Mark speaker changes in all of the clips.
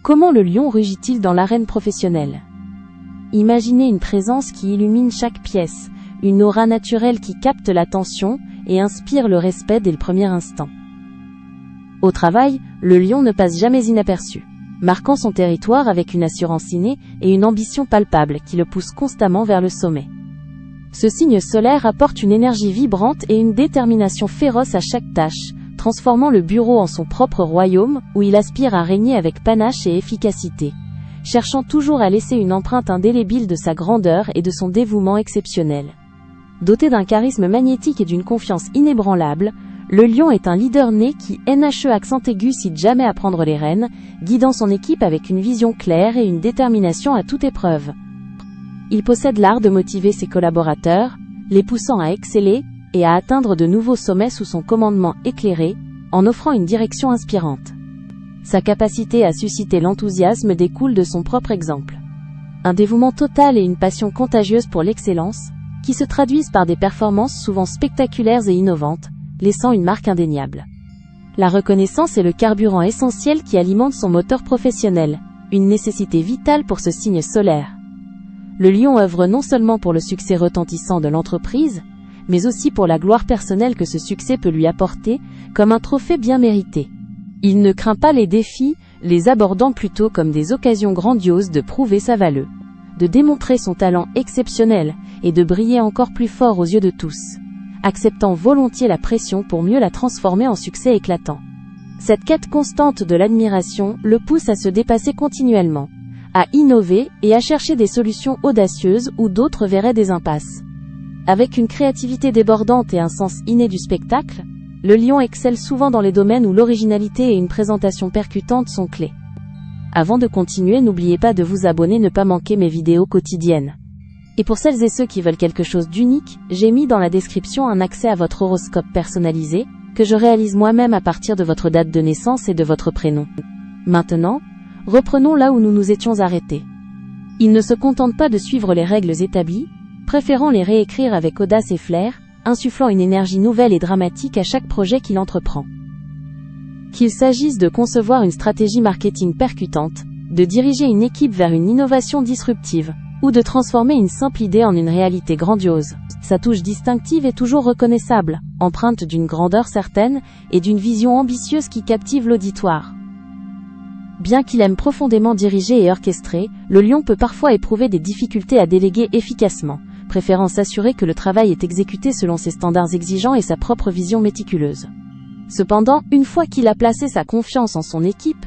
Speaker 1: Comment le lion rugit-il dans l'arène professionnelle? Imaginez une présence qui illumine chaque pièce, une aura naturelle qui capte l'attention et inspire le respect dès le premier instant. Au travail, le lion ne passe jamais inaperçu, marquant son territoire avec une assurance innée et une ambition palpable qui le pousse constamment vers le sommet. Ce signe solaire apporte une énergie vibrante et une détermination féroce à chaque tâche, transformant le bureau en son propre royaume où il aspire à régner avec panache et efficacité, cherchant toujours à laisser une empreinte indélébile de sa grandeur et de son dévouement exceptionnel. Doté d'un charisme magnétique et d'une confiance inébranlable, le lion est un leader né qui, accent aigu, cite jamais à prendre les rênes, guidant son équipe avec une vision claire et une détermination à toute épreuve. Il possède l'art de motiver ses collaborateurs, les poussant à exceller et à atteindre de nouveaux sommets sous son commandement éclairé, en offrant une direction inspirante. Sa capacité à susciter l'enthousiasme découle de son propre exemple. Un dévouement total et une passion contagieuse pour l'excellence, qui se traduisent par des performances souvent spectaculaires et innovantes, laissant une marque indéniable. La reconnaissance est le carburant essentiel qui alimente son moteur professionnel, une nécessité vitale pour ce signe solaire. Le lion œuvre non seulement pour le succès retentissant de l'entreprise, mais aussi pour la gloire personnelle que ce succès peut lui apporter, comme un trophée bien mérité. Il ne craint pas les défis, les abordant plutôt comme des occasions grandioses de prouver sa valeur, de démontrer son talent exceptionnel et de briller encore plus fort aux yeux de tous, acceptant volontiers la pression pour mieux la transformer en succès éclatant. Cette quête constante de l'admiration le pousse à se dépasser continuellement, à innover et à chercher des solutions audacieuses où d'autres verraient des impasses. Avec une créativité débordante et un sens inné du spectacle, le lion excelle souvent dans les domaines où l'originalité et une présentation percutante sont clés. Avant de continuer, n'oubliez pas de vous abonner, ne pas manquer mes vidéos quotidiennes. Et pour celles et ceux qui veulent quelque chose d'unique, j'ai mis dans la description un accès à votre horoscope personnalisé, que je réalise moi-même à partir de votre date de naissance et de votre prénom. Maintenant, reprenons là où nous nous étions arrêtés. Il ne se contente pas de suivre les règles établies, préférant les réécrire avec audace et flair, insufflant une énergie nouvelle et dramatique à chaque projet qu'il entreprend. Qu'il s'agisse de concevoir une stratégie marketing percutante, de diriger une équipe vers une innovation disruptive, ou de transformer une simple idée en une réalité grandiose, sa touche distinctive est toujours reconnaissable, empreinte d'une grandeur certaine et d'une vision ambitieuse qui captive l'auditoire. Bien qu'il aime profondément diriger et orchestrer, le lion peut parfois éprouver des difficultés à déléguer efficacement, préférant s'assurer que le travail est exécuté selon ses standards exigeants et sa propre vision méticuleuse. Cependant, une fois qu'il a placé sa confiance en son équipe,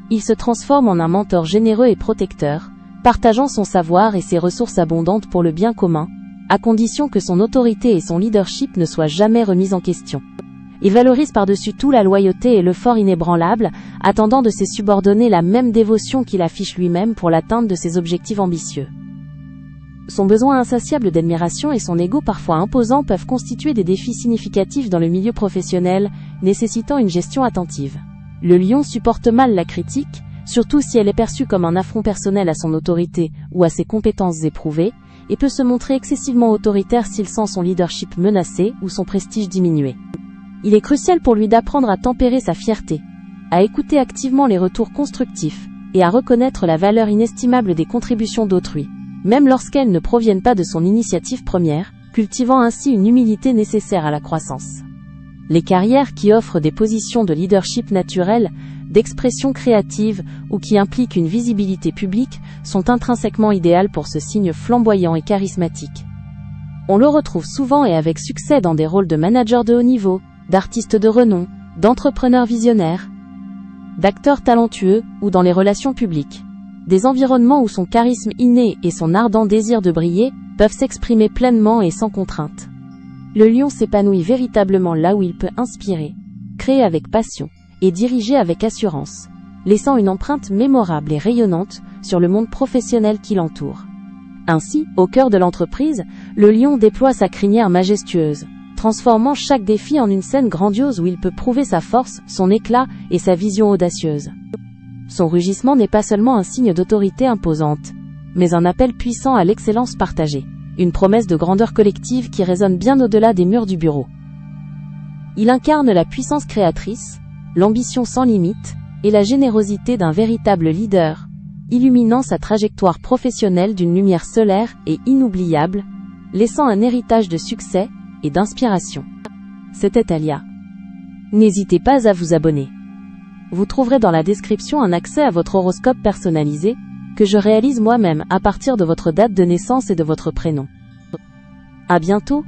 Speaker 1: il se transforme en un mentor généreux et protecteur, partageant son savoir et ses ressources abondantes pour le bien commun, à condition que son autorité et son leadership ne soient jamais remis en question. Il valorise par-dessus tout la loyauté et le fort inébranlable, attendant de ses subordonnés la même dévotion qu'il affiche lui-même pour l'atteinte de ses objectifs ambitieux. Son besoin insatiable d'admiration et son ego parfois imposant peuvent constituer des défis significatifs dans le milieu professionnel, nécessitant une gestion attentive. Le lion supporte mal la critique, surtout si elle est perçue comme un affront personnel à son autorité ou à ses compétences éprouvées, et peut se montrer excessivement autoritaire s'il sent son leadership menacé ou son prestige diminué. Il est crucial pour lui d'apprendre à tempérer sa fierté, à écouter activement les retours constructifs, et à reconnaître la valeur inestimable des contributions d'autrui, même lorsqu'elles ne proviennent pas de son initiative première, cultivant ainsi une humilité nécessaire à la croissance. Les carrières qui offrent des positions de leadership naturel, d'expression créative ou qui impliquent une visibilité publique sont intrinsèquement idéales pour ce signe flamboyant et charismatique. On le retrouve souvent et avec succès dans des rôles de manager de haut niveau, d'artistes de renom, d'entrepreneurs visionnaires, d'acteurs talentueux ou dans les relations publiques. Des environnements où son charisme inné et son ardent désir de briller peuvent s'exprimer pleinement et sans contrainte. Le lion s'épanouit véritablement là où il peut inspirer, créer avec passion et diriger avec assurance, laissant une empreinte mémorable et rayonnante sur le monde professionnel qui l'entoure. Ainsi, au cœur de l'entreprise, le lion déploie sa crinière majestueuse, transformant chaque défi en une scène grandiose où il peut prouver sa force, son éclat et sa vision audacieuse. Son rugissement n'est pas seulement un signe d'autorité imposante, mais un appel puissant à l'excellence partagée, une promesse de grandeur collective qui résonne bien au-delà des murs du bureau. Il incarne la puissance créatrice, l'ambition sans limite, et la générosité d'un véritable leader, illuminant sa trajectoire professionnelle d'une lumière solaire et inoubliable, laissant un héritage de succès et d'inspiration. C'était Talia. N'hésitez pas à vous abonner. Vous trouverez dans la description un accès à votre horoscope personnalisé, que je réalise moi-même à partir de votre date de naissance et de votre prénom. À bientôt!